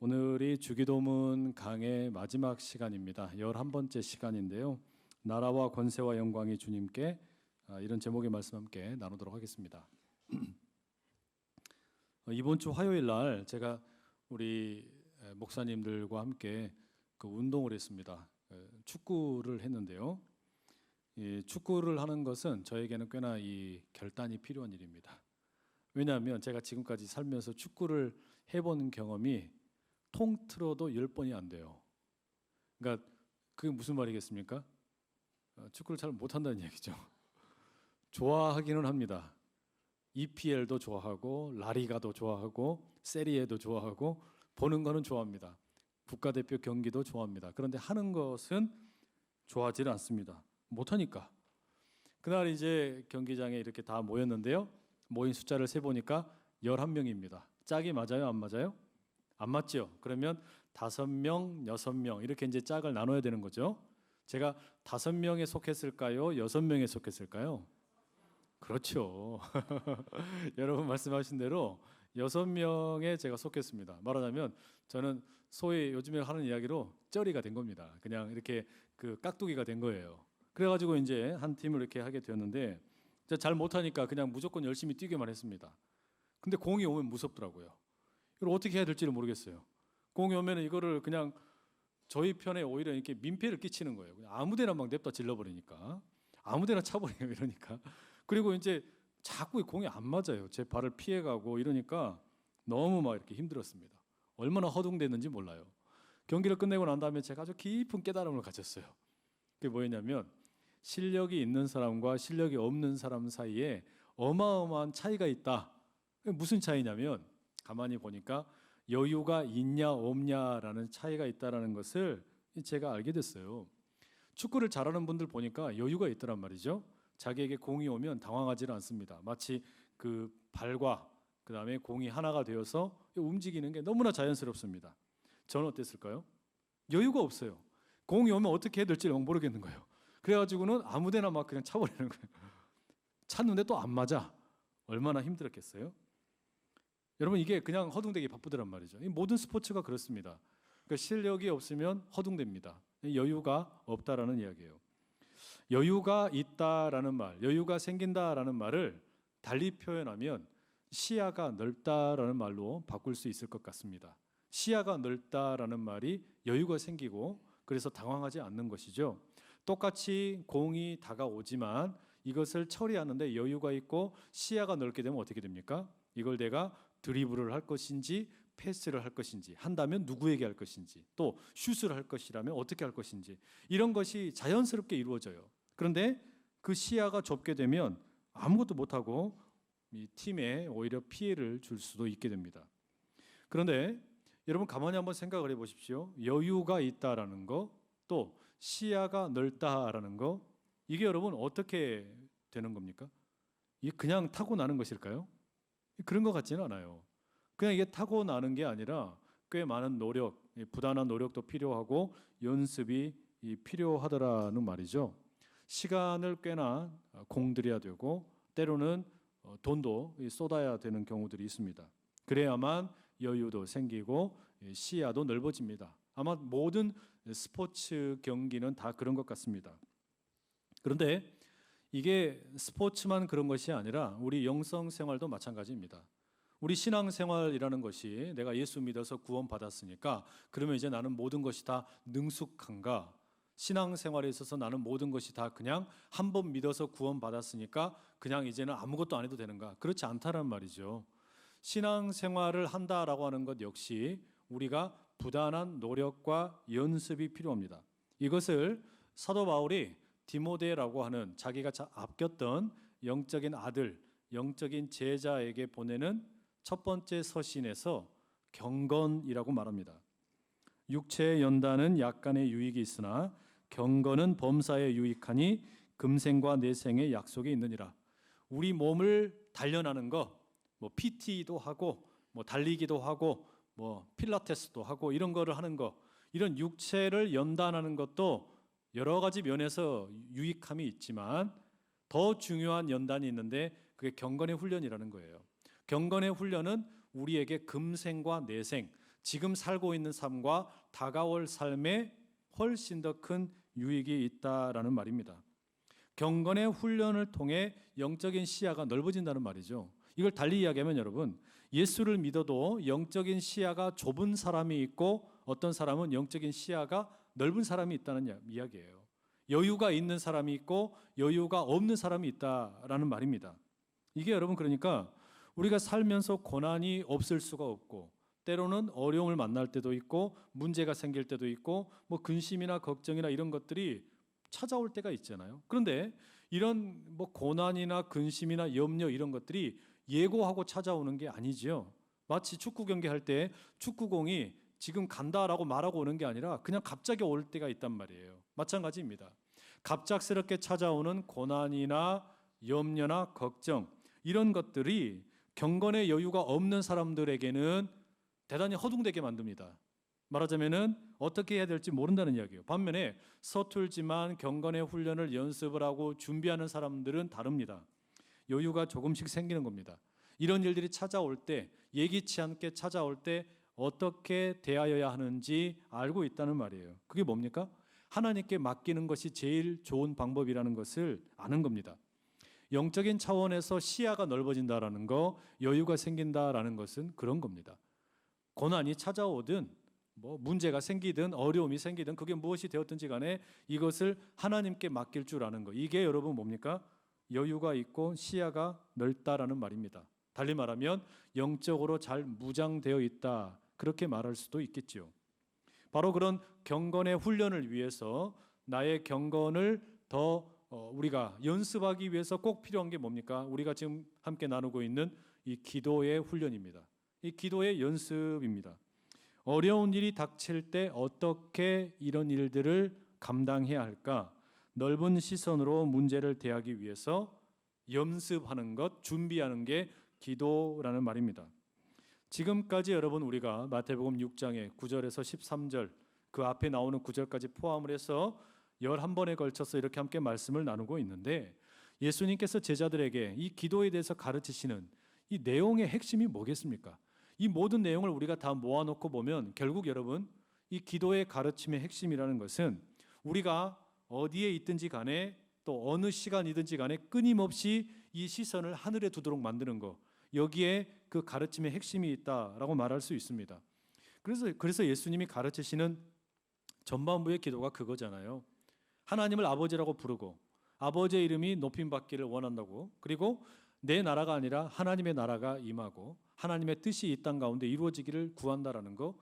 오늘이 주기도문 강의 마지막 시간입니다. 11번째 시간인데요. 나라와 권세와 영광이 주님께, 이런 제목의 말씀 함께 나누도록 하겠습니다. 이번 주 화요일 날 제가 우리 목사님들과 함께 운동을 했습니다. 축구를 했는데요. 이 축구를 하는 것은 저에게는 꽤나 이 결단이 필요한 일입니다. 왜냐하면 제가 지금까지 살면서 축구를 해본 경험이 통틀어도 10번이 안 돼요. 그러니까 그게 무슨 말이겠습니까? 축구를 잘 못한다는 얘기죠. 좋아하기는 합니다. EPL도 좋아하고 라리가도 좋아하고 세리에도 좋아하고 보는 거는 좋아합니다. 국가대표 경기도 좋아합니다. 그런데 하는 것은 좋아하지는 않습니다. 못하니까. 그날 이제 경기장에 이렇게 다 모였는데요. 모인 숫자를 세보니까 11명입니다. 짝이 맞아요? 안 맞아요? 안 맞죠? 그러면 5명, 6명 이렇게 이제 짝을 나눠야 되는 거죠. 제가 5명에 속했을까요? 6명에 속했을까요? 그렇죠. 여러분 말씀하신 대로 6명에 제가 속했습니다. 말하자면 저는 소위 요즘에 하는 이야기로 쩌리가 된 겁니다. 그냥 이렇게 깍두기가 된 거예요. 그래가지고 이제 한 팀을 이렇게 하게 되었는데 잘 못하니까 그냥 무조건 열심히 뛰기만 했습니다. 근데 공이 오면 무섭더라고요. 이걸 어떻게 해야 될지를 모르겠어요. 공이 오면 이거를 그냥 저희 편에 오히려 이렇게 민폐를 끼치는 거예요. 그냥 아무데나 막 냅다 질러버리니까, 아무데나 차버리고 이러니까. 그리고 이제 자꾸 공이 안 맞아요. 제 발을 피해가고 이러니까 너무 막 이렇게 힘들었습니다. 얼마나 허둥댔는지 몰라요. 경기를 끝내고 난 다음에 제가 아주 깊은 깨달음을 가졌어요. 그게 뭐였냐면 실력이 있는 사람과 실력이 없는 사람 사이에 어마어마한 차이가 있다. 무슨 차이냐면 가만히 보니까 여유가 있냐 없냐라는 차이가 있다는 것을 제가 알게 됐어요. 축구를 잘하는 분들 보니까 여유가 있더란 말이죠. 자기에게 공이 오면 당황하지는 않습니다. 마치 그 발과 그다음에 공이 하나가 되어서 움직이는 게 너무나 자연스럽습니다. 저는 어땠을까요? 여유가 없어요. 공이 오면 어떻게 해야 될지 모르겠는 거예요. 그래가지고는 아무데나 막 그냥 차버리는 거예요. 찼는데 또 안 맞아. 얼마나 힘들었겠어요? 여러분 이게 그냥 허둥대기 바쁘더란 말이죠. 이 모든 스포츠가 그렇습니다. 그러니까 실력이 없으면 허둥댑니다. 여유가 없다라는 이야기예요. 여유가 있다라는 말, 여유가 생긴다라는 말을 달리 표현하면 시야가 넓다라는 말로 바꿀 수 있을 것 같습니다. 시야가 넓다라는 말이 여유가 생기고 그래서 당황하지 않는 것이죠. 똑같이 공이 다가오지만 이것을 처리하는데 여유가 있고 시야가 넓게 되면 어떻게 됩니까? 이걸 내가 드리블을 할 것인지 패스를 할 것인지, 한다면 누구에게 할 것인지, 또 슛을 할 것이라면 어떻게 할 것인지, 이런 것이 자연스럽게 이루어져요. 그런데 그 시야가 좁게 되면 아무것도 못하고 이 팀에 오히려 피해를 줄 수도 있게 됩니다. 그런데 여러분 가만히 한번 생각을 해보십시오. 여유가 있다라는 거, 또 시야가 넓다라는 거, 이게 여러분 어떻게 되는 겁니까? 이게 그냥 타고나는 것일까요? 그런 것 같지는 않아요. 그냥 이게 타고나는 게 아니라 꽤 많은 노력, 부단한 노력도 필요하고 연습이 필요하더라는 말이죠. 시간을 꽤나 공들여야 되고 때로는 돈도 쏟아야 되는 경우들이 있습니다. 그래야만 여유도 생기고 시야도 넓어집니다. 아마 모든 스포츠 경기는 다 그런 것 같습니다. 그런데 이게 스포츠만 그런 것이 아니라 우리 영성 생활도 마찬가지입니다. 우리 신앙 생활이라는 것이 내가 예수 믿어서 구원받았으니까 그러면 이제 나는 모든 것이 다 능숙한가? 신앙 생활에 있어서 나는 모든 것이 다 그냥 한 번 믿어서 구원받았으니까 그냥 이제는 아무것도 안 해도 되는가? 그렇지 않다는 말이죠. 신앙 생활을 한다라고 하는 것 역시 우리가 부단한 노력과 연습이 필요합니다. 이것을 사도 바울이 디모데라고 하는 자기가 아꼈던 영적인 아들, 영적인 제자에게 보내는 첫 번째 서신에서 경건이라고 말합니다. 육체의 연단은 약간의 유익이 있으나 경건은 범사에 유익하니 금생과 내생의 약속이 있느니라. 우리 몸을 단련하는 거, PT도 하고 달리기도 하고 필라테스도 하고 이런 거를 하는 거, 이런 육체를 연단하는 것도 여러 가지 면에서 유익함이 있지만 더 중요한 연단이 있는데 그게 경건의 훈련이라는 거예요. 경건의 훈련은 우리에게 금생과 내생, 지금 살고 있는 삶과 다가올 삶에 훨씬 더 큰 유익이 있다라는 말입니다. 경건의 훈련을 통해 영적인 시야가 넓어진다는 말이죠. 이걸 달리 이야기하면 여러분, 예수를 믿어도 영적인 시야가 좁은 사람이 있고 어떤 사람은 영적인 시야가 넓은 사람이 있다는 이야기예요. 여유가 있는 사람이 있고 여유가 없는 사람이 있다라는 말입니다. 이게 여러분 그러니까 우리가 살면서 고난이 없을 수가 없고 때로는 어려움을 만날 때도 있고 문제가 생길 때도 있고 뭐 근심이나 걱정이나 이런 것들이 찾아올 때가 있잖아요. 그런데 이런 뭐 고난이나 근심이나 염려 이런 것들이 예고하고 찾아오는 게 아니죠. 마치 축구 경기 할 때 축구공이 지금 간다라고 말하고 오는 게 아니라 그냥 갑자기 올 때가 있단 말이에요. 마찬가지입니다. 갑작스럽게 찾아오는 고난이나 염려나 걱정 이런 것들이 경건의 여유가 없는 사람들에게는 대단히 허둥대게 만듭니다. 말하자면은 어떻게 해야 될지 모른다는 이야기예요. 반면에 서툴지만 경건의 훈련을 연습을 하고 준비하는 사람들은 다릅니다. 여유가 조금씩 생기는 겁니다. 이런 일들이 찾아올 때, 예기치 않게 찾아올 때 어떻게 대하여야 하는지 알고 있다는 말이에요. 그게 뭡니까? 하나님께 맡기는 것이 제일 좋은 방법이라는 것을 아는 겁니다. 영적인 차원에서 시야가 넓어진다라는 거, 여유가 생긴다라는 것은 그런 겁니다. 고난이 찾아오든 뭐 문제가 생기든 어려움이 생기든 그게 무엇이 되었든지 간에 이것을 하나님께 맡길 줄 아는 거. 이게 여러분 뭡니까? 여유가 있고 시야가 넓다라는 말입니다. 달리 말하면 영적으로 잘 무장되어 있다. 그렇게 말할 수도 있겠죠. 바로 그런 경건의 훈련을 위해서 나의 경건을 더 우리가 연습하기 위해서 꼭 필요한 게 뭡니까? 우리가 지금 함께 나누고 있는 이 기도의 훈련입니다. 이 기도의 연습입니다. 어려운 일이 닥칠 때 어떻게 이런 일들을 감당해야 할까? 넓은 시선으로 문제를 대하기 위해서 연습하는 것, 준비하는 게 기도라는 말입니다. 지금까지 여러분 우리가 마태복음 6장의 9절에서 13절 그 앞에 나오는 9절까지 포함을 해서 11번에 걸쳐서 이렇게 함께 말씀을 나누고 있는데 예수님께서 제자들에게 이 기도에 대해서 가르치시는 이 내용의 핵심이 뭐겠습니까? 이 모든 내용을 우리가 다 모아놓고 보면 결국 여러분 이 기도의 가르침의 핵심이라는 것은 우리가 어디에 있든지 간에 또 어느 시간이든지 간에 끊임없이 이 시선을 하늘에 두도록 만드는 것, 여기에 그 가르침의 핵심이 있다라고 말할 수 있습니다. 그래서 예수님이 가르치시는 전반부의 기도가 그거잖아요. 하나님을 아버지라고 부르고 아버지의 이름이 높임받기를 원한다고, 그리고 내 나라가 아니라 하나님의 나라가 임하고 하나님의 뜻이 이 땅 가운데 이루어지기를 구한다라는 거,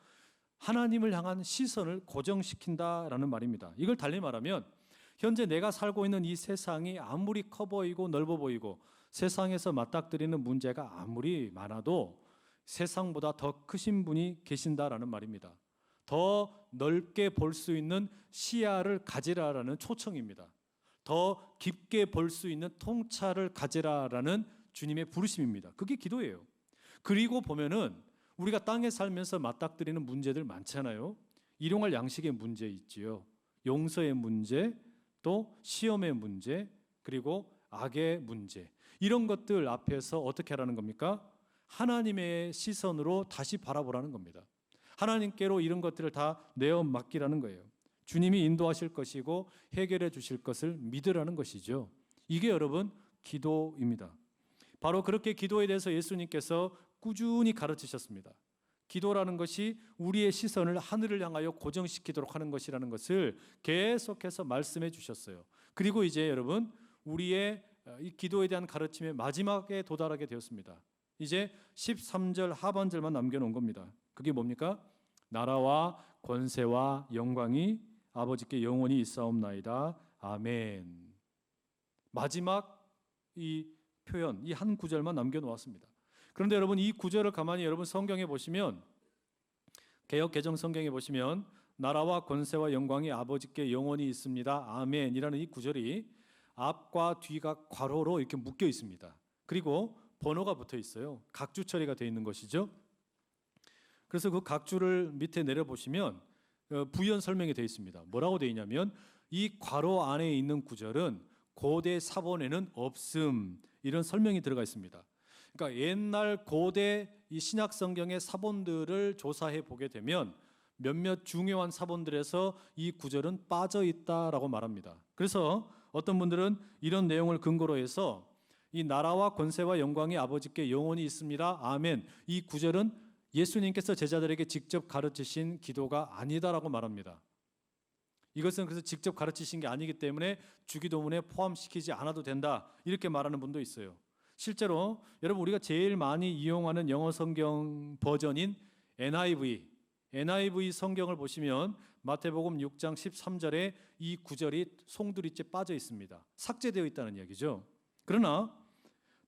하나님을 향한 시선을 고정시킨다라는 말입니다. 이걸 달리 말하면 현재 내가 살고 있는 이 세상이 아무리 커 보이고 넓어 보이고 세상에서 맞닥뜨리는 문제가 아무리 많아도 세상보다 더 크신 분이 계신다라는 말입니다. 더 넓게 볼 수 있는 시야를 가지라라는 초청입니다. 더 깊게 볼 수 있는 통찰을 가지라라는 주님의 부르심입니다. 그게 기도예요. 그리고 보면은 우리가 땅에 살면서 맞닥뜨리는 문제들 많잖아요. 일용할 양식의 문제 있지요. 용서의 문제, 또 시험의 문제, 그리고 악의 문제. 이런 것들 앞에서 어떻게 하라는 겁니까? 하나님의 시선으로 다시 바라보라는 겁니다. 하나님께로 이런 것들을 다 내어 맡기라는 거예요. 주님이 인도하실 것이고 해결해 주실 것을 믿으라는 것이죠. 이게 여러분 기도입니다. 바로 그렇게 기도에 대해서 예수님께서 꾸준히 가르치셨습니다. 기도라는 것이 우리의 시선을 하늘을 향하여 고정시키도록 하는 것이라는 것을 계속해서 말씀해 주셨어요. 그리고 이제 여러분 우리의 이 기도에 대한 가르침의 마지막에 도달하게 되었습니다. 이제 13절 하반절만 남겨놓은 겁니다. 그게 뭡니까? 나라와 권세와 영광이 아버지께 영원히 있사옵나이다. 아멘. 마지막 이 표현, 이 한 구절만 남겨놓았습니다. 그런데 여러분 이 구절을 가만히 여러분 성경에 보시면, 개역 개정 성경에 보시면 나라와 권세와 영광이 아버지께 영원히 있습니다. 아멘이라는 이 구절이 앞과 뒤가 괄호로 이렇게 묶여 있습니다. 그리고 번호가 붙어 있어요. 각주 처리가 되어 있는 것이죠. 그래서 그 각주를 밑에 내려보시면 부연 설명이 되어 있습니다. 뭐라고 되어 있냐면 이 괄호 안에 있는 구절은 고대 사본에는 없음, 이런 설명이 들어가 있습니다. 그러니까 옛날 고대 이 신약 성경의 사본들을 조사해 보게 되면 몇몇 중요한 사본들에서 이 구절은 빠져 있다라고 말합니다. 그래서 어떤 분들은 이런 내용을 근거로 해서 이 나라와 권세와 영광이 아버지께 영원히 있습니다. 아멘. 이 구절은 예수님께서 제자들에게 직접 가르치신 기도가 아니다라고 말합니다. 이것은 그래서 직접 가르치신 게 아니기 때문에 주기도문에 포함시키지 않아도 된다, 이렇게 말하는 분도 있어요. 실제로 여러분, 우리가 제일 많이 이용하는 영어 성경 버전인 NIV 성경을 보시면 마태복음 6장 13절에 이 구절이 송두리째 빠져 있습니다. 삭제되어 있다는 이야기죠. 그러나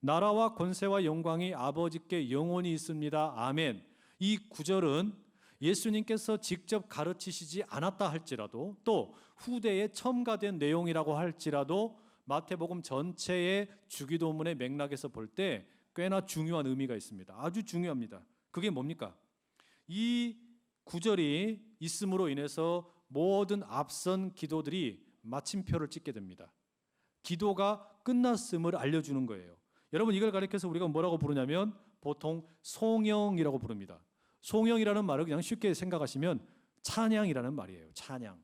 나라와 권세와 영광이 아버지께 영원히 있습니다. 아멘. 이 구절은 예수님께서 직접 가르치시지 않았다 할지라도, 또 후대에 첨가된 내용이라고 할지라도 마태복음 전체의 주기도문의 맥락에서 볼 때 꽤나 중요한 의미가 있습니다. 아주 중요합니다. 그게 뭡니까? 이 구절이 있음으로 인해서 모든 앞선 기도들이 마침표를 찍게 됩니다. 기도가 끝났음을 알려주는 거예요. 여러분, 이걸 가리켜서 우리가 뭐라고 부르냐면 보통 송영이라고 부릅니다. 송영이라는 말을 그냥 쉽게 생각하시면 찬양이라는 말이에요. 찬양.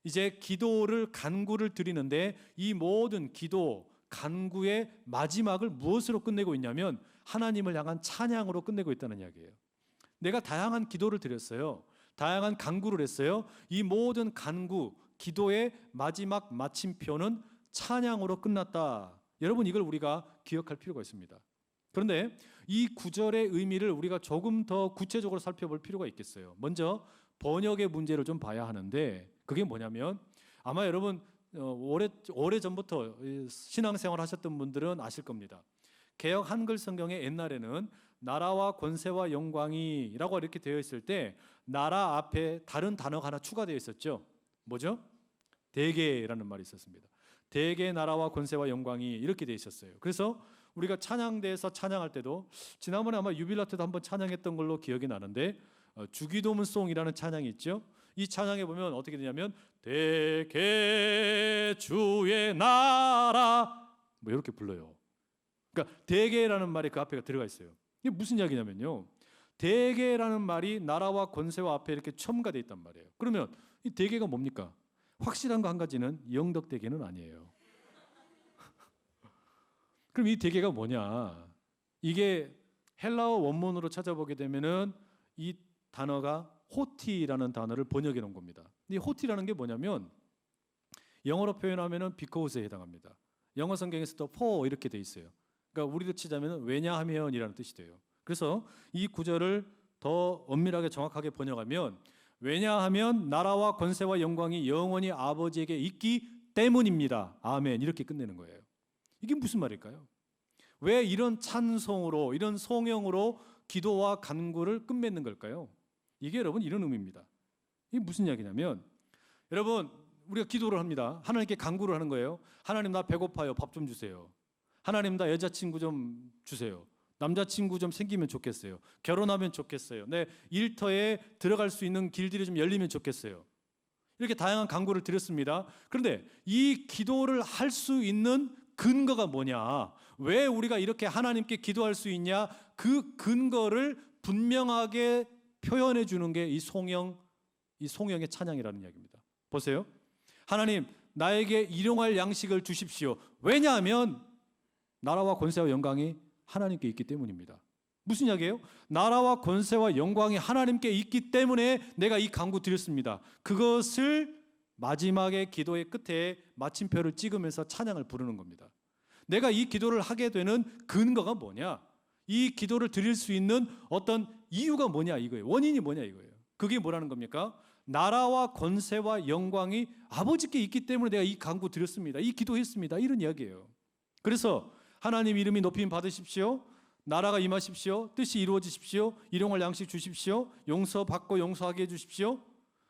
이제 기도를, 간구를 드리는데 이 모든 기도, 간구의 마지막을 무엇으로 끝내고 있냐면 하나님을 향한 찬양으로 끝내고 있다는 이야기예요. 내가 다양한 기도를 드렸어요. 다양한 간구를 했어요. 이 모든 간구, 기도의 마지막 마침표는 찬양으로 끝났다. 여러분, 이걸 우리가 기억할 필요가 있습니다. 그런데 이 구절의 의미를 우리가 조금 더 구체적으로 살펴볼 필요가 있겠어요. 먼저 번역의 문제를 좀 봐야 하는데, 그게 뭐냐면 아마 여러분 오래 전부터 신앙생활 하셨던 분들은 아실 겁니다. 개역 한글 성경의 옛날에는 나라와 권세와 영광이라고 이렇게 되어 있을 때 나라 앞에 다른 단어가 하나 추가되어 있었죠. 뭐죠? 대개라는 말이 있었습니다. 대개 나라와 권세와 영광이 이렇게 되어 있었어요. 그래서 우리가 찬양대에서 찬양할 때도, 지난번에 아마 유빌라 때도 한번 찬양했던 걸로 기억이 나는데 주기도문송이라는 찬양이 있죠. 이 찬양에 보면 어떻게 되냐면 대개 주의 나라 뭐 이렇게 불러요. 그러니까 대개라는 말이 그 앞에 들어가 있어요. 이게 무슨 이야기냐면요, 대개라는 말이 나라와 권세와 앞에 이렇게 첨가되어 있단 말이에요. 그러면 이 대개가 뭡니까? 확실한 거 한 가지는 영덕대개는 아니에요. 그럼 이 대개가 뭐냐? 이게 헬라어 원문으로 찾아보게 되면은 이 단어가 호티라는 단어를 번역해 놓은 겁니다. 이 호티라는 게 뭐냐면 영어로 표현하면은 because 에 해당합니다. 영어 성경에서도 for 이렇게 돼 있어요. 그러니까 우리로 치자면 왜냐하면이라는 뜻이 돼요. 그래서 이 구절을 더 엄밀하게 정확하게 번역하면 왜냐하면 나라와 권세와 영광이 영원히 아버지에게 있기 때문입니다. 아멘. 이렇게 끝내는 거예요. 이게 무슨 말일까요? 왜 이런 찬송으로, 이런 송영으로 기도와 간구를 끝맺는 걸까요? 이게 여러분 이런 의미입니다. 이게 무슨 이야기냐면, 여러분 우리가 기도를 합니다. 하나님께 간구를 하는 거예요. 하나님, 나 배고파요. 밥 좀 주세요. 하나님, 나 여자친구 좀 주세요. 남자친구 좀 생기면 좋겠어요. 결혼하면 좋겠어요. 내 일터에 들어갈 수 있는 길들이 좀 열리면 좋겠어요. 이렇게 다양한 간구를 드렸습니다. 그런데 이 기도를 할 수 있는 근거가 뭐냐? 왜 우리가 이렇게 하나님께 기도할 수 있냐? 그 근거를 분명하게 표현해 주는 게 이 송영의 찬양이라는 이야기입니다. 보세요. 하나님, 나에게 일용할 양식을 주십시오. 왜냐하면 나라와 권세와 영광이 하나님께 있기 때문입니다. 무슨 이야기예요? 나라와 권세와 영광이 하나님께 있기 때문에 내가 이 간구 드렸습니다. 그것을 마지막에 기도의 끝에 마침표를 찍으면서 찬양을 부르는 겁니다. 내가 이 기도를 하게 되는 근거가 뭐냐? 이 기도를 드릴 수 있는 어떤 이유가 뭐냐 이거예요. 원인이 뭐냐 이거예요. 그게 뭐라는 겁니까? 나라와 권세와 영광이 아버지께 있기 때문에 내가 이 간구 드렸습니다. 이 기도했습니다. 이런 이야기예요. 그래서 하나님 이름이 높임 받으십시오. 나라가 임하십시오. 뜻이 이루어지십시오. 일용할 양식 주십시오. 용서받고 용서하게 해주십시오.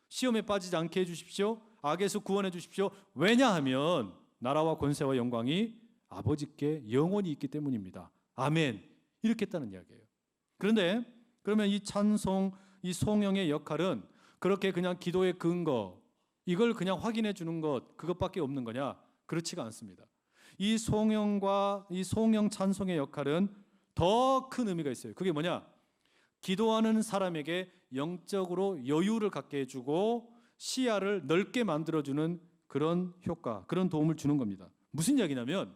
시험에 빠지지 않게 해주십시오. 악에서 구원해 주십시오. 왜냐하면 나라와 권세와 영광이 아버지께 영원히 있기 때문입니다. 아멘. 이렇게 했다는 이야기예요. 그런데 그러면 이 찬송, 이 송영의 역할은 그렇게 그냥 기도의 근거, 이걸 그냥 확인해 주는 것, 그것밖에 없는 거냐? 그렇지가 않습니다. 이 송영과 이 송영 찬송의 역할은 더 큰 의미가 있어요. 그게 뭐냐? 기도하는 사람에게 영적으로 여유를 갖게 해주고 시야를 넓게 만들어주는 그런 효과, 그런 도움을 주는 겁니다. 무슨 이야기냐면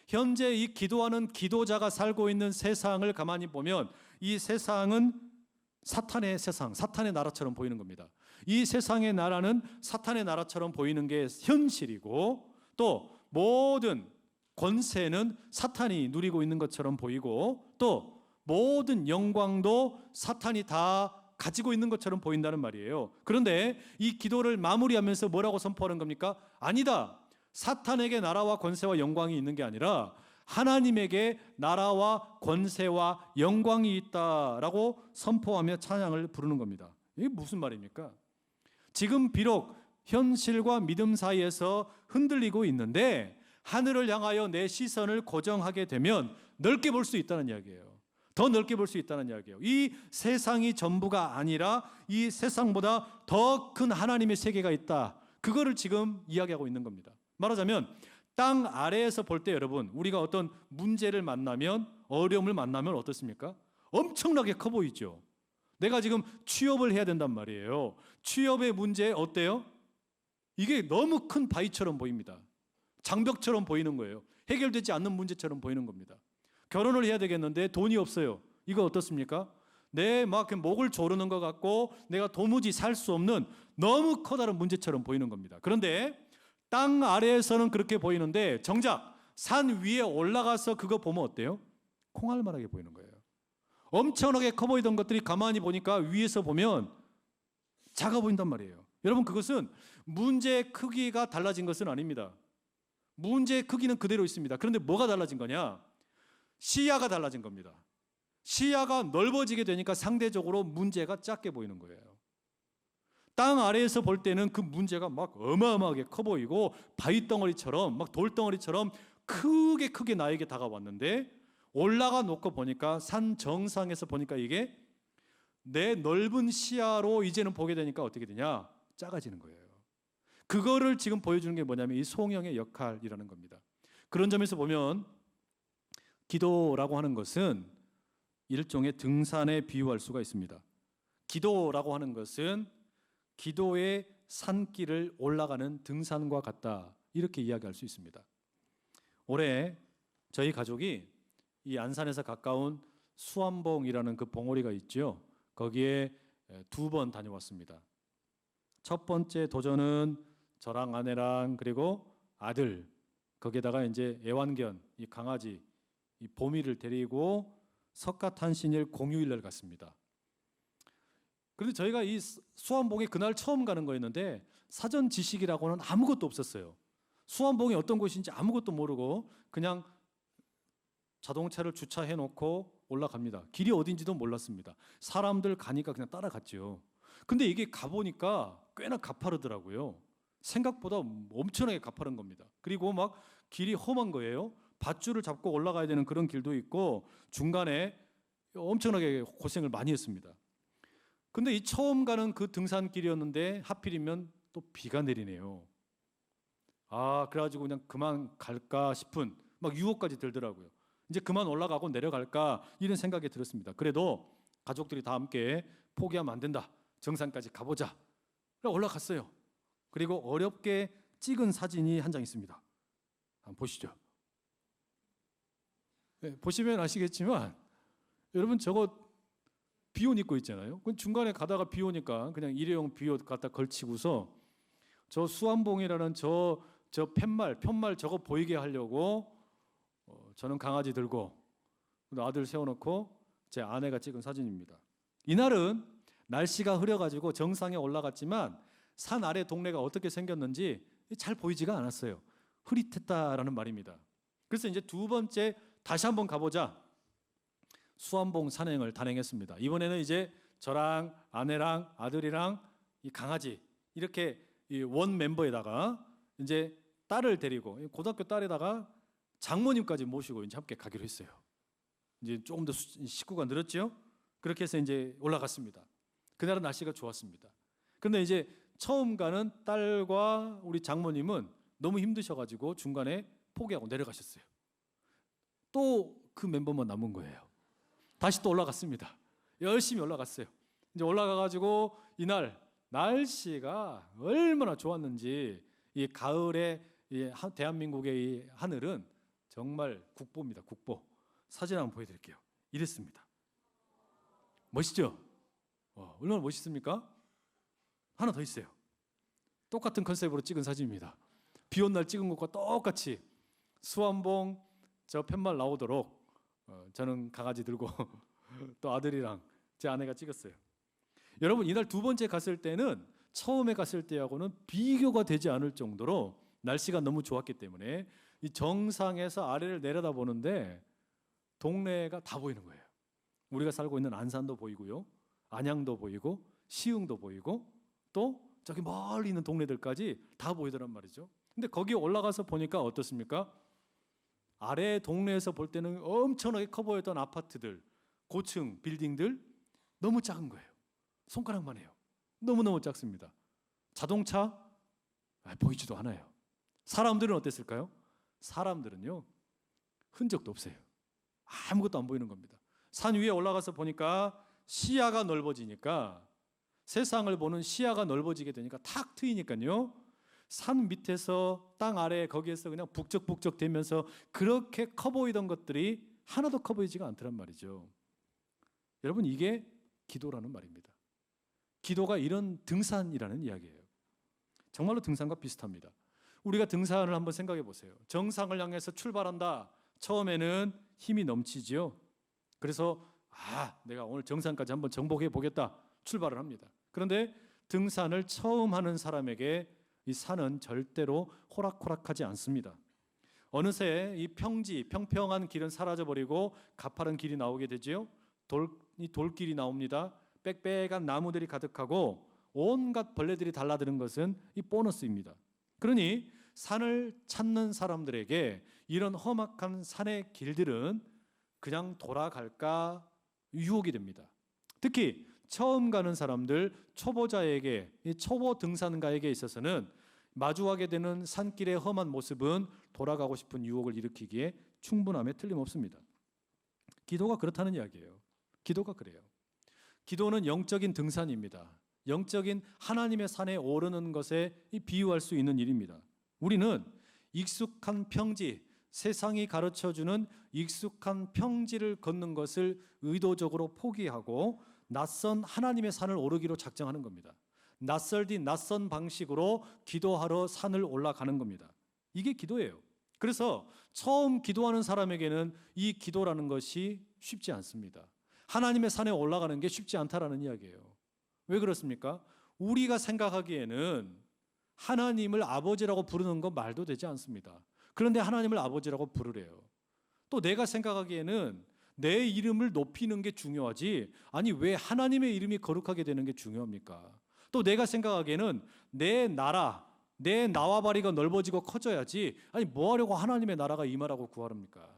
현재 이 기도하는 기도자가 살고 있는 세상을 가만히 보면 이 세상은 사탄의 세상, 사탄의 나라처럼 보이는 겁니다. 이 세상의 나라는 사탄의 나라처럼 보이는 게 현실이고, 또 모든 권세는 사탄이 누리고 있는 것처럼 보이고, 또 모든 영광도 사탄이 다 가지고 있는 것처럼 보인다는 말이에요. 그런데 이 기도를 마무리하면서 뭐라고 선포하는 겁니까? 아니다. 사탄에게 나라와 권세와 영광이 있는 게 아니라 하나님에게 나라와 권세와 영광이 있다라고 선포하며 찬양을 부르는 겁니다. 이게 무슨 말입니까? 지금 비록 현실과 믿음 사이에서 흔들리고 있는데 하늘을 향하여 내 시선을 고정하게 되면 넓게 볼 수 있다는 이야기예요. 더 넓게 볼 수 있다는 이야기예요. 이 세상이 전부가 아니라 이 세상보다 더 큰 하나님의 세계가 있다. 그거를 지금 이야기하고 있는 겁니다. 말하자면 땅 아래에서 볼 때 여러분, 우리가 어떤 문제를 만나면, 어려움을 만나면 어떻습니까? 엄청나게 커 보이죠. 내가 지금 취업을 해야 된단 말이에요. 취업의 문제 어때요? 이게 너무 큰 바위처럼 보입니다. 장벽처럼 보이는 거예요. 해결되지 않는 문제처럼 보이는 겁니다. 결혼을 해야 되겠는데 돈이 없어요. 이거 어떻습니까? 내 막 목을 조르는 것 같고 내가 도무지 살 수 없는 너무 커다란 문제처럼 보이는 겁니다. 그런데 땅 아래에서는 그렇게 보이는데 정작 산 위에 올라가서 그거 보면 어때요? 콩알만하게 보이는 거예요. 엄청나게 커 보이던 것들이 가만히 보니까 위에서 보면 작아 보인단 말이에요. 여러분, 그것은 문제의 크기가 달라진 것은 아닙니다. 문제의 크기는 그대로 있습니다. 그런데 뭐가 달라진 거냐? 시야가 달라진 겁니다. 시야가 넓어지게 되니까 상대적으로 문제가 작게 보이는 거예요. 땅 아래에서 볼 때는 그 문제가 막 어마어마하게 커 보이고 바위덩어리처럼 막 돌덩어리처럼 크게 나에게 다가왔는데 올라가 놓고 보니까 산 정상에서 보니까 이게 내 넓은 시야로 이제는 보게 되니까 어떻게 되냐? 작아지는 거예요. 그거를 지금 보여주는 게 뭐냐면 이 송영의 역할이라는 겁니다. 그런 점에서 보면 기도라고 하는 것은 일종의 등산에 비유할 수가 있습니다. 기도라고 하는 것은 기도의 산길을 올라가는 등산과 같다, 이렇게 이야기할 수 있습니다. 올해 저희 가족이 이 안산에서 가까운 수암봉이라는 그 봉우리가 있죠. 거기에 2번 다녀왔습니다. 첫 번째 도전은 저랑 아내랑 그리고 아들, 거기에다가 이제 애완견 이 강아지 이 보미를 데리고 석가탄신일 공휴일날 갔습니다. 그런데 저희가 이 수암봉에 그날 처음 가는 거였는데 사전 지식이라고는 아무것도 없었어요. 수암봉이 어떤 곳인지 아무것도 모르고 그냥 자동차를 주차해 놓고 올라갑니다. 길이 어딘지도 몰랐습니다. 사람들 가니까 그냥 따라갔죠. 근데 이게 가보니까 꽤나 가파르더라고요. 생각보다 엄청나게 가파른 겁니다. 그리고 막 길이 험한 거예요. 밧줄을 잡고 올라가야 되는 그런 길도 있고 중간에 엄청나게 고생을 많이 했습니다. 근데 이 처음 가는 그 등산길이었는데 하필이면 또 비가 내리네요. 그래가지고 그냥 그만 갈까 싶은 막 유혹까지 들더라고요. 이제 그만 올라가고 내려갈까 이런 생각이 들었습니다. 그래도 가족들이 다 함께 포기하면 안 된다. 정상까지 가보자. 올라갔어요. 그리고 어렵게 찍은 사진이 한 장 있습니다. 한번 보시죠. 네, 보시면 아시겠지만 여러분 저거 비옷 입고 있잖아요. 중간에 가다가 비 오니까 그냥 일회용 비옷 갖다 걸치고서 저 수암봉이라는 저 편말 저거 보이게 하려고 저는 강아지 들고 아들 세워놓고 제 아내가 찍은 사진입니다. 이날은 날씨가 흐려가지고 정상에 올라갔지만 산 아래 동네가 어떻게 생겼는지 잘 보이지가 않았어요. 흐릿했다라는 말입니다. 그래서 이제 2번째 다시 한번 가보자. 수암봉 산행을 단행했습니다. 이번에는 이제 저랑 아내랑 아들이랑 이 강아지 이렇게 이 원 멤버에다가 이제 딸을 데리고 고등학교 딸에다가 장모님까지 모시고 이제 함께 가기로 했어요. 이제 조금 더 식구가 늘었죠. 그렇게 해서 이제 올라갔습니다. 그날은 날씨가 좋았습니다. 근데 이제 처음 가는 딸과 우리 장모님은 너무 힘드셔가지고 중간에 포기하고 내려가셨어요. 또 그 멤버만 남은 거예요. 다시 또 올라갔습니다. 열심히 올라갔어요. 이제 올라가가지고 이날 날씨가 얼마나 좋았는지 이 가을에 이 대한민국의 이 하늘은 정말 국보입니다. 국보. 사진 한번 보여드릴게요. 이랬습니다. 멋있죠? 얼마나 멋있습니까? 하나 더 있어요. 똑같은 컨셉으로 찍은 사진입니다. 비 온 날 찍은 것과 똑같이 수암봉 저 팻말 나오도록 저는 강아지 들고 또 아들이랑 제 아내가 찍었어요. 여러분, 이날 두 번째 갔을 때는 처음에 갔을 때하고는 비교가 되지 않을 정도로 날씨가 너무 좋았기 때문에 이 정상에서 아래를 내려다 보는데 동네가 다 보이는 거예요. 우리가 살고 있는 안산도 보이고요, 안양도 보이고, 시흥도 보이고, 또 저기 멀리 있는 동네들까지 다 보이더란 말이죠. 근데 거기 올라가서 보니까 어떻습니까? 아래 동네에서 볼 때는 엄청나게 커 보였던 아파트들, 고층 빌딩들 너무 작은 거예요. 손가락만 해요. 너무너무 작습니다. 자동차 보이지도 않아요. 사람들은 어땠을까요? 사람들은요, 흔적도 없어요. 아무것도 안 보이는 겁니다. 산 위에 올라가서 보니까 시야가 넓어지니까, 세상을 보는 시야가 넓어지게 되니까 탁 트이니까요, 산 밑에서 땅 아래 거기에서 그냥 북적북적 되면서 그렇게 커 보이던 것들이 하나도 커 보이지가 않더란 말이죠. 여러분, 이게 기도라는 말입니다. 기도가 이런 등산이라는 이야기예요. 정말로 등산과 비슷합니다. 우리가 등산을 한번 생각해 보세요. 정상을 향해서 출발한다. 처음에는 힘이 넘치지요. 그래서 내가 오늘 정상까지 한번 정복해 보겠다. 출발을 합니다. 그런데 등산을 처음 하는 사람에게 이 산은 절대로 호락호락하지 않습니다. 어느새 이 평평한 길은 사라져버리고 가파른 길이 나오게 되지요. 돌길이 나옵니다. 빽빽한 나무들이 가득하고 온갖 벌레들이 달라드는 것은 이 보너스입니다. 그러니 산을 찾는 사람들에게 이런 험악한 산의 길들은 그냥 돌아갈까 유혹이 됩니다. 특히 처음 가는 사람들, 초보자에게, 초보 등산가에게 있어서는 마주하게 되는 산길의 험한 모습은 돌아가고 싶은 유혹을 일으키기에 충분함에 틀림없습니다. 기도가 그렇다는 이야기예요. 기도가 그래요. 기도는 영적인 등산입니다. 영적인 하나님의 산에 오르는 것에 비유할 수 있는 일입니다. 우리는 익숙한 평지, 세상이 가르쳐주는 익숙한 평지를 걷는 것을 의도적으로 포기하고 낯선 하나님의 산을 오르기로 작정하는 겁니다. 낯설디 낯선 방식으로 기도하러 산을 올라가는 겁니다. 이게 기도예요. 그래서 처음 기도하는 사람에게는 이 기도라는 것이 쉽지 않습니다. 하나님의 산에 올라가는 게 쉽지 않다라는 이야기예요. 왜 그렇습니까? 우리가 생각하기에는 하나님을 아버지라고 부르는 건 말도 되지 않습니다. 그런데 하나님을 아버지라고 부르래요. 또 내가 생각하기에는 내 이름을 높이는 게 중요하지, 아니 왜 하나님의 이름이 거룩하게 되는 게 중요합니까? 또 내가 생각하기에는 내 나라, 내 나와바리가 넓어지고 커져야지, 아니 뭐 하려고 하나님의 나라가 임하라고 구하랍니까?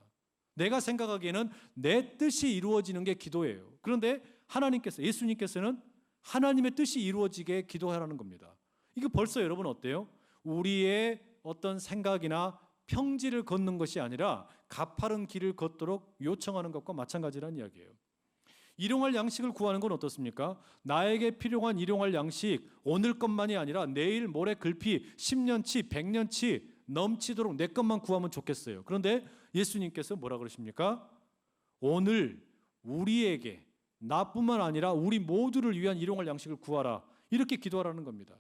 내가 생각하기에는 내 뜻이 이루어지는 게 기도예요. 그런데 하나님께서, 예수님께서는 하나님의 뜻이 이루어지게 기도하라는 겁니다. 이게 벌써 여러분 어때요? 우리의 어떤 생각이나 평지를 걷는 것이 아니라 가파른 길을 걷도록 요청하는 것과 마찬가지라는 이야기예요. 일용할 양식을 구하는 건 어떻습니까? 나에게 필요한 일용할 양식, 오늘 것만이 아니라 내일 모레 글피 10년치 100년치 넘치도록 내 것만 구하면 좋겠어요. 그런데 예수님께서 뭐라 그러십니까? 오늘 우리에게, 나뿐만 아니라 우리 모두를 위한 일용할 양식을 구하라, 이렇게 기도하라는 겁니다.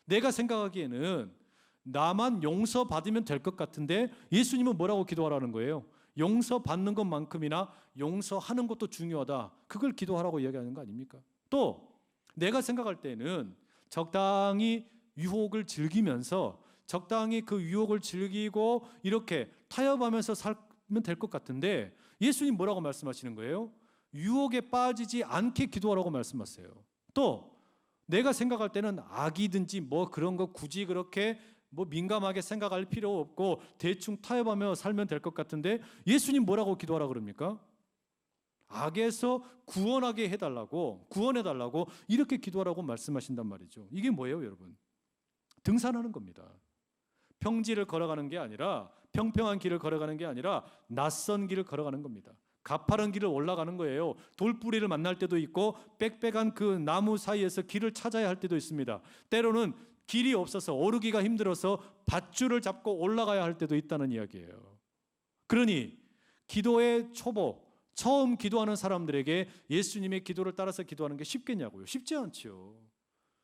내가 생각하기에는 나만 용서받으면 될 것 같은데 예수님은 뭐라고 기도하라는 거예요? 용서받는 것만큼이나 용서하는 것도 중요하다. 그걸 기도하라고 이야기하는 거 아닙니까? 또 내가 생각할 때는 적당히 유혹을 적당히 그 유혹을 즐기고 이렇게 타협하면서 살면 될 것 같은데 예수님 뭐라고 말씀하시는 거예요? 유혹에 빠지지 않게 기도하라고 말씀하세요. 또 내가 생각할 때는 악이든지 뭐 그런 거 굳이 그렇게 뭐 민감하게 생각할 필요 없고 대충 타협하며 살면 될 것 같은데 예수님 뭐라고 기도하라 그럽니까? 악에서 구원하게 해달라고, 구원해달라고 이렇게 기도하라고 말씀하신단 말이죠. 이게 뭐예요, 여러분? 등산하는 겁니다. 평지를 걸어가는 게 아니라, 평평한 길을 걸어가는 게 아니라 낯선 길을 걸어가는 겁니다. 가파른 길을 올라가는 거예요. 돌뿌리를 만날 때도 있고 빽빽한 그 나무 사이에서 길을 찾아야 할 때도 있습니다. 때로는 길이 없어서 오르기가 힘들어서 밧줄을 잡고 올라가야 할 때도 있다는 이야기예요. 그러니 기도의 초보, 처음 기도하는 사람들에게 예수님의 기도를 따라서 기도하는 게 쉽겠냐고요? 쉽지 않죠.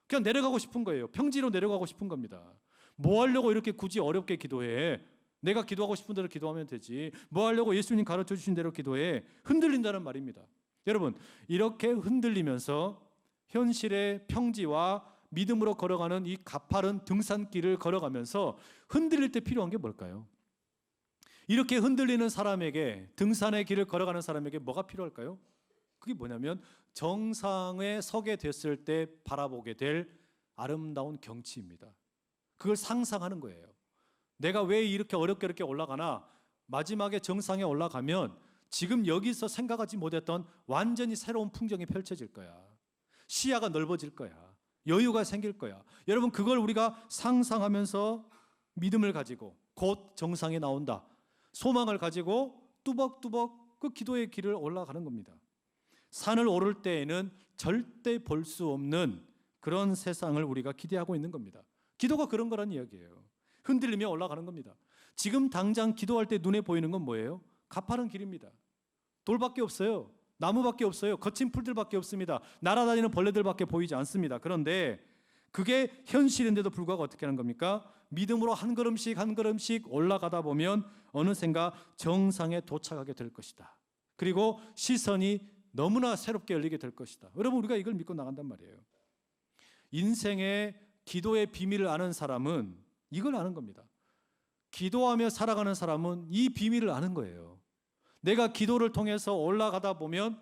그냥 내려가고 싶은 거예요. 평지로 내려가고 싶은 겁니다. 뭐 하려고 이렇게 굳이 어렵게 기도해? 내가 기도하고 싶은 대로 기도하면 되지. 뭐 하려고 예수님 가르쳐 주신 대로 기도해? 흔들린다는 말입니다. 여러분, 이렇게 흔들리면서 현실의 평지와 믿음으로 걸어가는 이 가파른 등산길을 걸어가면서 흔들릴 때 필요한 게 뭘까요? 이렇게 흔들리는 사람에게, 등산의 길을 걸어가는 사람에게 뭐가 필요할까요? 그게 뭐냐면 정상에 서게 됐을 때 바라보게 될 아름다운 경치입니다. 그걸 상상하는 거예요. 내가 왜 이렇게 어렵게 올라가나, 마지막에 정상에 올라가면 지금 여기서 생각하지 못했던 완전히 새로운 풍경이 펼쳐질 거야. 시야가 넓어질 거야. 여유가 생길 거야. 여러분, 그걸 우리가 상상하면서 믿음을 가지고 곧 정상에 나온다, 소망을 가지고 뚜벅뚜벅 그 기도의 길을 올라가는 겁니다. 산을 오를 때에는 절대 볼 수 없는 그런 세상을 우리가 기대하고 있는 겁니다. 기도가 그런 거란 이야기예요. 흔들리며 올라가는 겁니다. 지금 당장 기도할 때 눈에 보이는 건 뭐예요? 가파른 길입니다. 돌밖에 없어요. 나무밖에 없어요. 거친 풀들밖에 없습니다. 날아다니는 벌레들밖에 보이지 않습니다. 그런데 그게 현실인데도 불구하고 어떻게 하는 겁니까? 믿음으로 한 걸음씩 한 걸음씩 올라가다 보면 어느샌가 정상에 도착하게 될 것이다. 그리고 시선이 너무나 새롭게 열리게 될 것이다. 여러분, 우리가 이걸 믿고 나간단 말이에요. 인생의 기도의 비밀을 아는 사람은 이걸 아는 겁니다. 기도하며 살아가는 사람은 이 비밀을 아는 거예요. 내가 기도를 통해서 올라가다 보면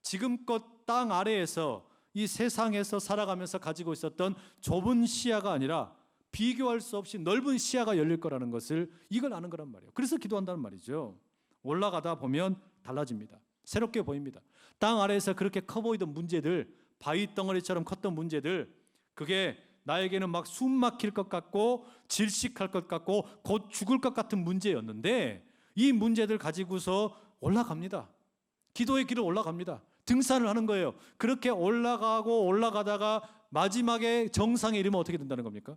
지금껏 땅 아래에서 이 세상에서 살아가면서 가지고 있었던 좁은 시야가 아니라 비교할 수 없이 넓은 시야가 열릴 거라는 것을, 이걸 아는 거란 말이에요. 그래서 기도한다는 말이죠. 올라가다 보면 달라집니다. 새롭게 보입니다. 땅 아래에서 그렇게 커 보이던 문제들, 바위 덩어리처럼 컸던 문제들, 그게 나에게는 막 숨 막힐 것 같고 질식할 것 같고 곧 죽을 것 같은 문제였는데, 이 문제들 가지고서 올라갑니다. 기도의 길을 올라갑니다. 등산을 하는 거예요. 그렇게 올라가고 올라가다가 마지막에 정상에 이르면 어떻게 된다는 겁니까?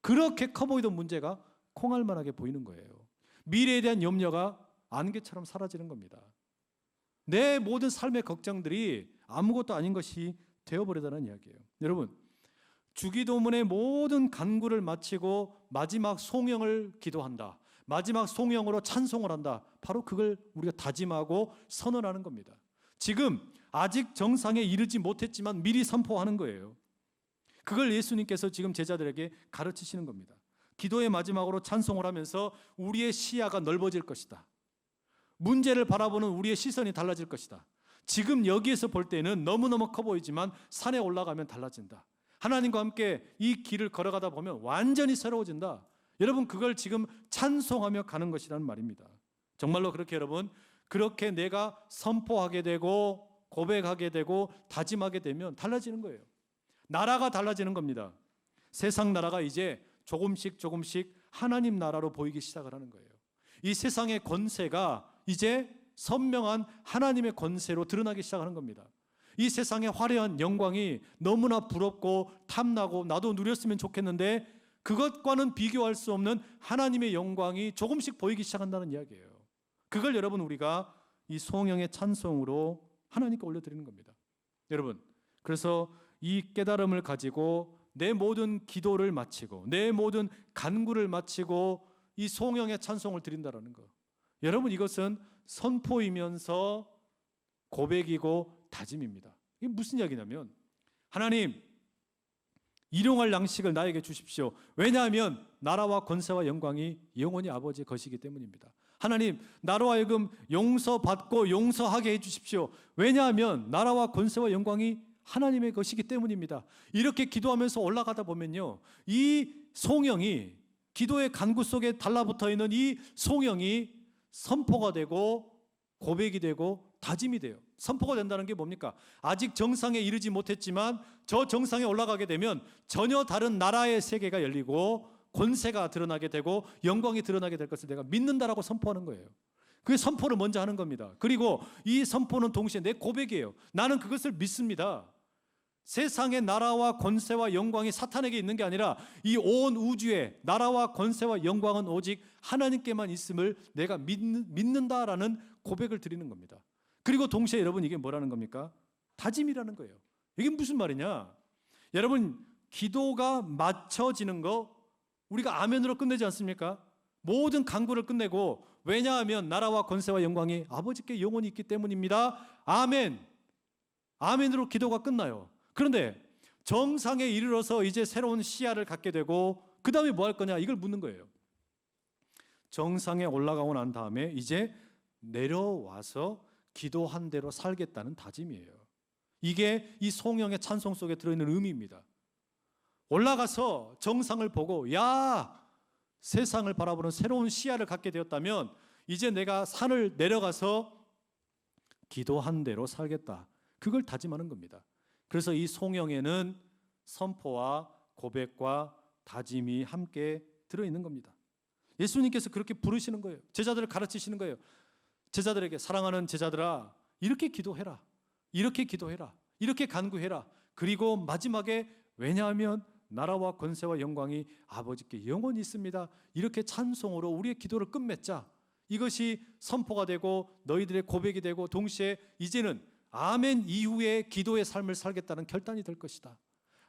그렇게 커 보이던 문제가 콩알만하게 보이는 거예요. 미래에 대한 염려가 안개처럼 사라지는 겁니다. 내 모든 삶의 걱정들이 아무것도 아닌 것이 되어버리다는 이야기예요. 여러분, 주기도문의 모든 간구를 마치고 마지막 송영을 기도한다, 마지막 송영으로 찬송을 한다, 바로 그걸 우리가 다짐하고 선언하는 겁니다. 지금 아직 정상에 이르지 못했지만 미리 선포하는 거예요. 그걸 예수님께서 지금 제자들에게 가르치시는 겁니다. 기도의 마지막으로 찬송을 하면서 우리의 시야가 넓어질 것이다. 문제를 바라보는 우리의 시선이 달라질 것이다. 지금 여기에서 볼 때는 너무너무 커 보이지만 산에 올라가면 달라진다. 하나님과 함께 이 길을 걸어가다 보면 완전히 새로워진다. 여러분, 그걸 지금 찬송하며 가는 것이라는 말입니다. 정말로 그렇게 여러분, 그렇게 내가 선포하게 되고 고백하게 되고 다짐하게 되면 달라지는 거예요. 나라가 달라지는 겁니다. 세상 나라가 이제 조금씩 하나님 나라로 보이기 시작을 하는 거예요. 이 세상의 권세가 이제 선명한 하나님의 권세로 드러나기 시작하는 겁니다. 이 세상의 화려한 영광이 너무나 부럽고 탐나고 나도 누렸으면 좋겠는데 그것과는 비교할 수 없는 하나님의 영광이 조금씩 보이기 시작한다는 이야기예요. 그걸 여러분, 우리가 이 송영의 찬송으로 하나님께 올려드리는 겁니다. 여러분, 그래서 이 깨달음을 가지고 내 모든 기도를 마치고 내 모든 간구를 마치고 이 송영의 찬송을 드린다라는 거, 여러분, 이것은 선포이면서 고백이고 다짐입니다. 이게 무슨 이야기냐면, 하나님, 일용할 양식을 나에게 주십시오. 왜냐하면 나라와 권세와 영광이 영원히 아버지의 것이기 때문입니다. 하나님, 나로 하여금 용서받고 용서하게 해주십시오. 왜냐하면 나라와 권세와 영광이 하나님의 것이기 때문입니다. 이렇게 기도하면서 올라가다 보면요, 이 송영이, 기도의 간구 속에 달라붙어 있는 이 송영이 선포가 되고 고백이 되고 다짐이 돼요. 선포가 된다는 게 뭡니까? 아직 정상에 이르지 못했지만 저 정상에 올라가게 되면 전혀 다른 나라의 세계가 열리고 권세가 드러나게 되고 영광이 드러나게 될 것을 내가 믿는다라고 선포하는 거예요. 그게 선포를 먼저 하는 겁니다. 그리고 이 선포는 동시에 내 고백이에요. 나는 그것을 믿습니다. 세상의 나라와 권세와 영광이 사탄에게 있는 게 아니라 이 온 우주의 나라와 권세와 영광은 오직 하나님께만 있음을 내가 믿는다라는 고백을 드리는 겁니다. 그리고 동시에 여러분 이게 뭐라는 겁니까? 다짐이라는 거예요. 이게 무슨 말이냐? 여러분 기도가 맞춰지는 거 우리가 아멘으로 끝내지 않습니까? 모든 간구를 끝내고 왜냐하면 나라와 권세와 영광이 아버지께 영원히 있기 때문입니다. 아멘. 아멘으로 기도가 끝나요. 그런데 정상에 이르러서 이제 새로운 시야를 갖게 되고 그 다음에 뭐 할 거냐 이걸 묻는 거예요. 정상에 올라가고 난 다음에 이제 내려와서 기도한 대로 살겠다는 다짐이에요. 이게 이 송영의 찬송 속에 들어있는 의미입니다. 올라가서 정상을 보고 야 세상을 바라보는 새로운 시야를 갖게 되었다면 이제 내가 산을 내려가서 기도한 대로 살겠다. 그걸 다짐하는 겁니다. 그래서 이 송영에는 선포와 고백과 다짐이 함께 들어있는 겁니다. 예수님께서 그렇게 부르시는 거예요. 제자들을 가르치시는 거예요. 제자들에게 사랑하는 제자들아 이렇게 기도해라. 이렇게 기도해라. 이렇게 간구해라. 그리고 마지막에 왜냐하면 나라와 권세와 영광이 아버지께 영원히 있습니다. 이렇게 찬송으로 우리의 기도를 끝맺자. 이것이 선포가 되고 너희들의 고백이 되고 동시에 이제는 아멘 이후에 기도의 삶을 살겠다는 결단이 될 것이다.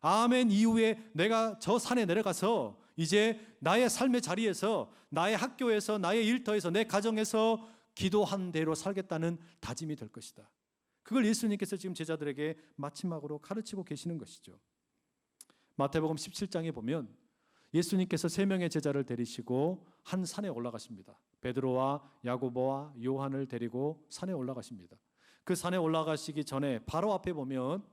아멘 이후에 내가 저 산에 내려가서 이제 나의 삶의 자리에서 나의 학교에서 나의 일터에서 내 가정에서 기도한 대로 살겠다는 다짐이 될 것이다. 그걸 예수님께서 지금 제자들에게 마지막으로 가르치고 계시는 것이죠. 마태복음 17장에 보면 예수님께서 3명의 제자를 데리시고 한 산에 올라가십니다. 베드로와 야고보와 요한을 데리고 산에 올라가십니다. 그 산에 올라가시기 전에 바로 앞에 보면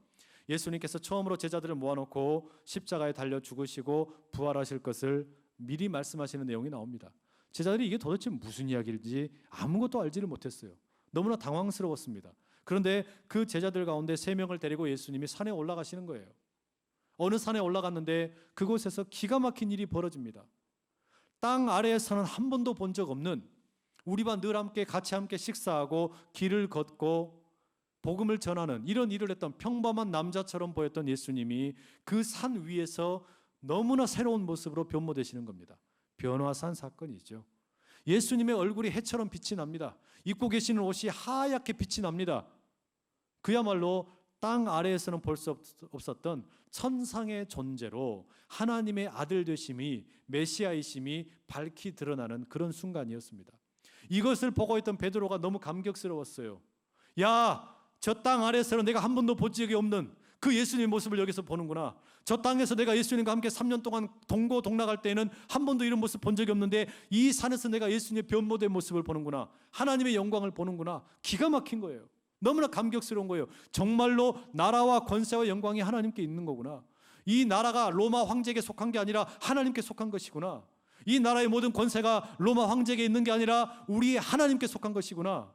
예수님께서 처음으로 제자들을 모아놓고 십자가에 달려 죽으시고 부활하실 것을 미리 말씀하시는 내용이 나옵니다. 제자들이 이게 도대체 무슨 이야기인지 아무것도 알지를 못했어요. 너무나 당황스러웠습니다. 그런데 그 제자들 가운데 3명을 데리고 예수님이 산에 올라가시는 거예요. 어느 산에 올라갔는데 그곳에서 기가 막힌 일이 벌어집니다. 땅 아래에서는 한 번도 본 적 없는 우리와 늘 함께 같이 함께 식사하고 길을 걷고 복음을 전하는 이런 일을 했던 평범한 남자처럼 보였던 예수님이 그 산 위에서 너무나 새로운 모습으로 변모되시는 겁니다. 변화산 사건이죠. 예수님의 얼굴이 해처럼 빛이 납니다. 입고 계시는 옷이 하얗게 빛이 납니다. 그야말로 땅 아래에서는 볼 수 없었던 천상의 존재로 하나님의 아들 되심이 메시아이심이 밝히 드러나는 그런 순간이었습니다. 이것을 보고 있던 베드로가 너무 감격스러웠어요. 야, 저 땅 아래에서는 내가 한 번도 본 적이 없는 그 예수님의 모습을 여기서 보는구나. 저 땅에서 내가 예수님과 함께 3년 동안 동고동락할 때에는 한 번도 이런 모습 본 적이 없는데 이 산에서 내가 예수님의 변모된 모습을 보는구나. 하나님의 영광을 보는구나. 기가 막힌 거예요. 너무나 감격스러운 거예요. 정말로 나라와 권세와 영광이 하나님께 있는 거구나. 이 나라가 로마 황제에게 속한 게 아니라 하나님께 속한 것이구나. 이 나라의 모든 권세가 로마 황제에게 있는 게 아니라 우리 하나님께 속한 것이구나.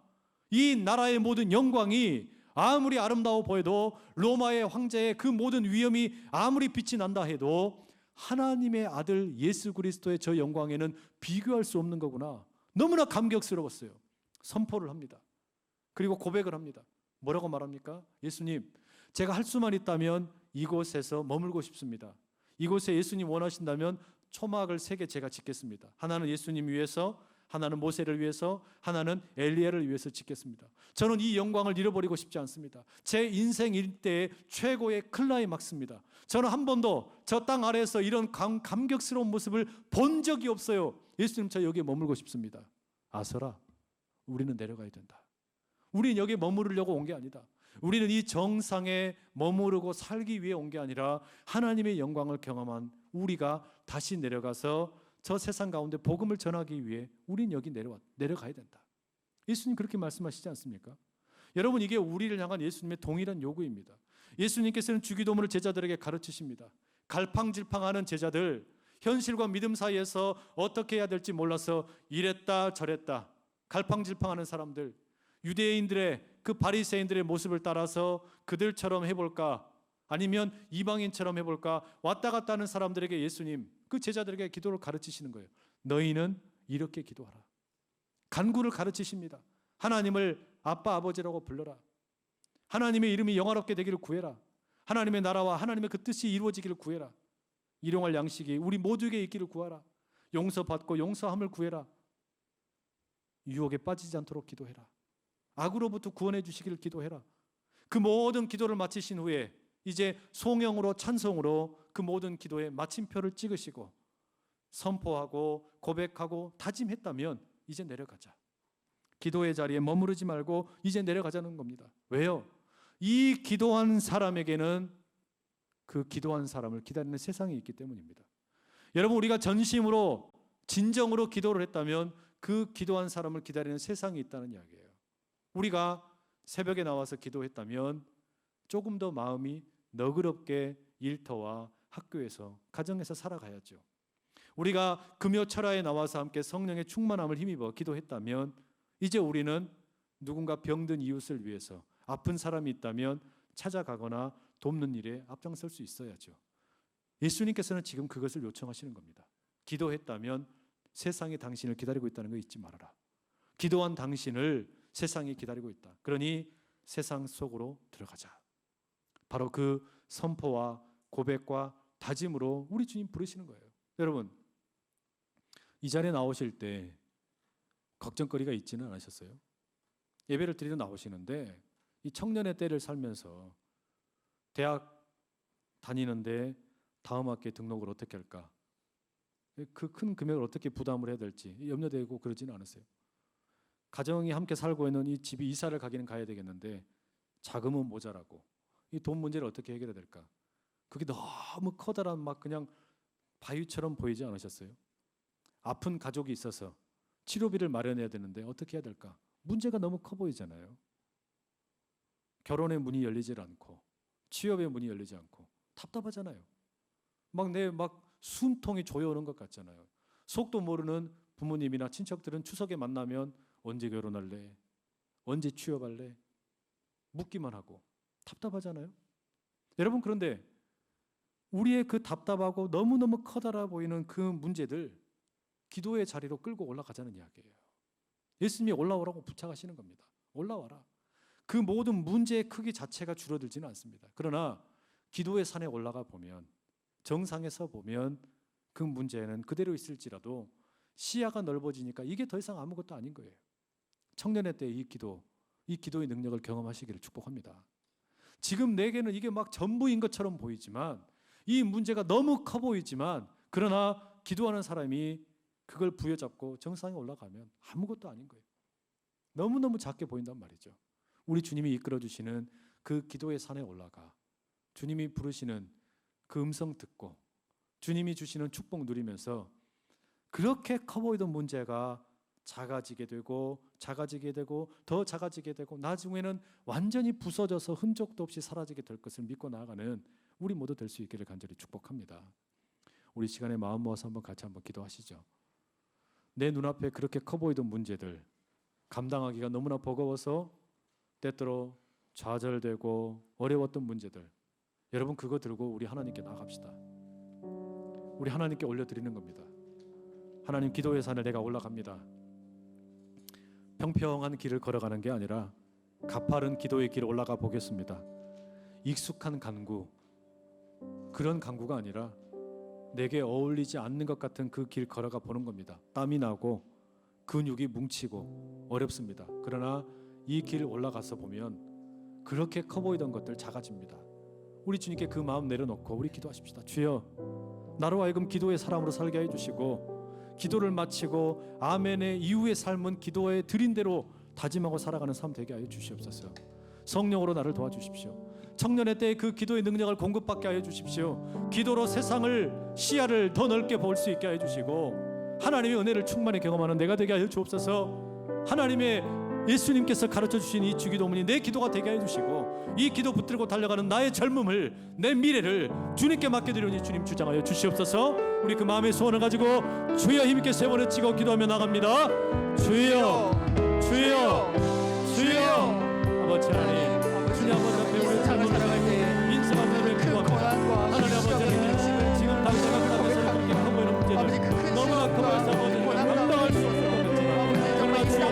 이 나라의 모든 영광이 아무리 아름다워 보여도 로마의 황제의 그 모든 위엄이 아무리 빛이 난다 해도 하나님의 아들 예수 그리스도의 저 영광에는 비교할 수 없는 거구나. 너무나 감격스러웠어요. 선포를 합니다. 그리고 고백을 합니다. 뭐라고 말합니까? 예수님, 제가 할 수만 있다면 이곳에서 머물고 싶습니다. 이곳에 예수님 원하신다면 초막을 3개 제가 짓겠습니다. 하나는 예수님 위해서, 하나는 모세를 위해서, 하나는 엘리야를 위해서 짓겠습니다. 저는 이 영광을 잃어버리고 싶지 않습니다. 제 인생 일대의 최고의 클라이막스입니다. 저는 한 번도 저 땅 아래에서 이런 감격스러운 모습을 본 적이 없어요. 예수님, 저 여기에 머물고 싶습니다. 아서라, 우리는 내려가야 된다. 우리는 여기에 머무르려고 온 게 아니다. 우리는 이 정상에 머무르고 살기 위해 온 게 아니라 하나님의 영광을 경험한 우리가 다시 내려가서 저 세상 가운데 복음을 전하기 위해 우린 여기 내려가야 된다. 예수님 그렇게 말씀하시지 않습니까? 여러분, 이게 우리를 향한 예수님의 동일한 요구입니다. 예수님께서는 주기도문을 제자들에게 가르치십니다. 갈팡질팡하는 제자들, 현실과 믿음 사이에서 어떻게 해야 될지 몰라서 이랬다 저랬다 갈팡질팡하는 사람들, 유대인들의 그 바리새인들의 모습을 따라서 그들처럼 해볼까, 아니면 이방인처럼 해볼까 왔다 갔다 하는 사람들에게 예수님 그 제자들에게 기도를 가르치시는 거예요. 너희는 이렇게 기도하라. 간구를 가르치십니다. 하나님을 아빠 아버지라고 불러라. 하나님의 이름이 영화롭게 되기를 구해라. 하나님의 나라와 하나님의 그 뜻이 이루어지기를 구해라. 일용할 양식이 우리 모두에게 있기를 구하라. 용서받고 용서함을 구해라. 유혹에 빠지지 않도록 기도해라. 악으로부터 구원해 주시기를 기도해라. 그 모든 기도를 마치신 후에 이제 송영으로 찬송으로 그 모든 기도에 마침표를 찍으시고 선포하고 고백하고 다짐했다면 이제 내려가자. 기도의 자리에 머무르지 말고 이제 내려가자는 겁니다. 왜요? 이 기도한 사람에게는 그 기도한 사람을 기다리는 세상이 있기 때문입니다. 여러분, 우리가 전심으로 진정으로 기도를 했다면 그 기도한 사람을 기다리는 세상이 있다는 이야기예요. 우리가 새벽에 나와서 기도했다면 조금 더 마음이 너그럽게 일터와 학교에서 가정에서 살아가야죠. 우리가 금요철야에 나와서 함께 성령의 충만함을 힘입어 기도했다면 이제 우리는 누군가 병든 이웃을 위해서 아픈 사람이 있다면 찾아가거나 돕는 일에 앞장설 수 있어야죠. 예수님께서는 지금 그것을 요청하시는 겁니다. 기도했다면 세상이 당신을 기다리고 있다는 거 잊지 말아라. 기도한 당신을 세상이 기다리고 있다. 그러니 세상 속으로 들어가자. 바로 그 선포와 고백과 다짐으로 우리 주님 부르시는 거예요. 여러분, 이 자리에 나오실 때 걱정거리가 있지는 않으셨어요? 예배를 드리러 나오시는데 이 청년의 때를 살면서 대학 다니는데 다음 학기에 등록을 어떻게 할까? 그 큰 금액을 어떻게 부담을 해야 될지 염려되고 그러지는 않으세요? 가정이 함께 살고 있는 이 집이 이사를 가기는 가야 되겠는데 자금은 모자라고 이 돈 문제를 어떻게 해결해야 될까? 그게 너무 커다란 막 그냥 바위처럼 보이지 않으셨어요? 아픈 가족이 있어서 치료비를 마련해야 되는데 어떻게 해야 될까? 문제가 너무 커 보이잖아요. 결혼의 문이 열리질 않고 취업의 문이 열리지 않고 답답하잖아요. 막 숨통이 조여오는 것 같잖아요. 속도 모르는 부모님이나 친척들은 추석에 만나면 언제 결혼할래? 언제 취업할래? 묻기만 하고 답답하잖아요. 여러분, 그런데 우리의 그 답답하고 너무너무 커다라 보이는 그 문제들 기도의 자리로 끌고 올라가자는 이야기예요. 예수님이 올라오라고 부탁하시는 겁니다. 올라와라. 그 모든 문제의 크기 자체가 줄어들지는 않습니다. 그러나 기도의 산에 올라가 보면, 정상에서 보면 그 문제는 그대로 있을지라도 시야가 넓어지니까 이게 더 이상 아무것도 아닌 거예요. 청년의 때 이 기도의 능력을 경험하시기를 축복합니다. 지금 내게는 이게 막 전부인 것처럼 보이지만, 이 문제가 너무 커 보이지만, 그러나 기도하는 사람이 그걸 부여잡고 정상에 올라가면 아무것도 아닌 거예요. 너무너무 작게 보인단 말이죠. 우리 주님이 이끌어주시는 그 기도의 산에 올라가 주님이 부르시는 그 음성 듣고 주님이 주시는 축복 누리면서 그렇게 커 보이던 문제가 작아지게 되고 더 작아지게 되고 나중에는 완전히 부서져서 흔적도 없이 사라지게 될 것을 믿고 나아가는 우리 모두 될 수 있기를 간절히 축복합니다. 우리 시간에 마음 모아서 같이 한번 기도하시죠. 내 눈앞에 그렇게 커 보이던 문제들 감당하기가 너무나 버거워서 때때로 좌절되고 어려웠던 문제들, 여러분 그거 들고 우리 하나님께 나갑시다. 우리 하나님께 올려드리는 겁니다. 하나님, 기도의 산에 내가 올라갑니다. 평평한 길을 걸어가는 게 아니라 가파른 기도의 길을 올라가 보겠습니다. 익숙한 간구, 그런 간구가 아니라 내게 어울리지 않는 것 같은 그 길 걸어가 보는 겁니다. 땀이 나고 근육이 뭉치고 어렵습니다. 그러나 이 길 올라가서 보면 그렇게 커 보이던 것들 작아집니다. 우리 주님께 그 마음 내려놓고 우리 기도하십시다. 주여, 나로 하여금 기도의 사람으로 살게 해주시고 기도를 마치고 아멘의 이후의 삶은 기도에 드린 대로 다짐하고 살아가는 삶 되게 하여 주시옵소서. 성령으로 나를 도와주십시오. 청년의 때에 그 기도의 능력을 공급받게 하여 주십시오. 기도로 세상을, 시야를 더 넓게 볼 수 있게 하여 주시고 하나님의 은혜를 충만히 경험하는 내가 되게 하여 주옵소서. 하나님의 예수님께서 가르쳐 주신 이 주기도문이 내 기도가 되게 해 주시고 이 기도 붙들고 달려가는 나의 젊음을, 내 미래를 주님께 맡겨드리니 주님 주장하여 주시옵소서. 우리 그 마음의 소원을 가지고 주여 힘있게 세 번을 치고 기도하며 나갑니다. 주여, 주여, 주여. 아버지 하나님, 주님 아버지 앞에 우리 삶을 살아갈 때 인생한 은혜를 기도합니다. 하나님 아버지 하나님, 지금 당신과 그 앞에서 그렇게 커 보이는 문제들 너무나 커 보여서 아버지 감당할 수 없을 것 같지만 그러나 주여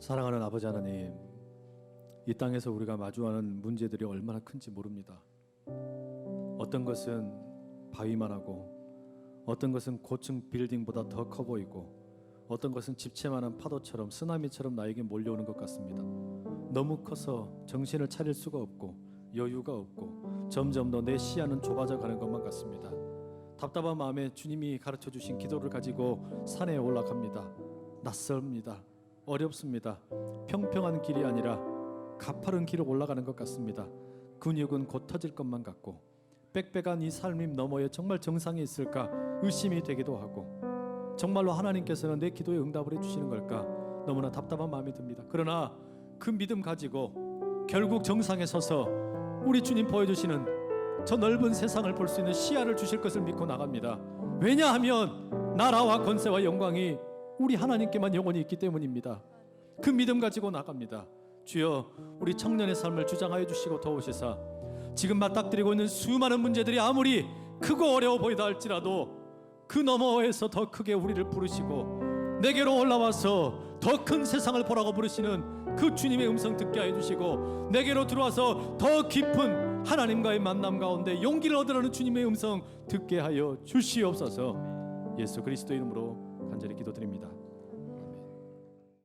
사랑하는 아버지 하나님, 이 땅에서 우리가 마주하는 문제들이 얼마나 큰지 모릅니다. 어떤 것은 바위만 하고, 어떤 것은 고층 빌딩보다 더 커 보이고, 어떤 것은 집채만한 파도처럼 쓰나미처럼 나에게 몰려오는 것 같습니다. 너무 커서 정신을 차릴 수가 없고 여유가 없고 점점 더 내 시야는 좁아져 가는 것만 같습니다. 답답한 마음에 주님이 가르쳐 주신 기도를 가지고 산에 올라갑니다. 낯섭니다. 어렵습니다. 평평한 길이 아니라 가파른 길을 올라가는 것 같습니다. 근육은 곧 터질 것만 같고, 빽빽한 이 삶이 너머에 정말 정상이 있을까 의심이 되기도 하고, 정말로 하나님께서는 내 기도에 응답을 해주시는 걸까 너무나 답답한 마음이 듭니다. 그러나 그 믿음 가지고 결국 정상에 서서 우리 주님 보여주시는 저 넓은 세상을 볼 수 있는 시야를 주실 것을 믿고 나갑니다. 왜냐하면 나라와 권세와 영광이 우리 하나님께만 영원히 있기 때문입니다. 그 믿음 가지고 나갑니다. 주여, 우리 청년의 삶을 주장하여 주시고 도우시사 지금 맞닥뜨리고 있는 수많은 문제들이 아무리 크고 어려워 보이다 할지라도 그 너머에서 더 크게 우리를 부르시고 내게로 올라와서 더 큰 세상을 보라고 부르시는 그 주님의 음성 듣게 하여 주시고, 내게로 들어와서 더 깊은 하나님과의 만남 가운데 용기를 얻으라는 주님의 음성 듣게 하여 주시옵소서. 예수 그리스도 이름으로 간절히 기도드립니다.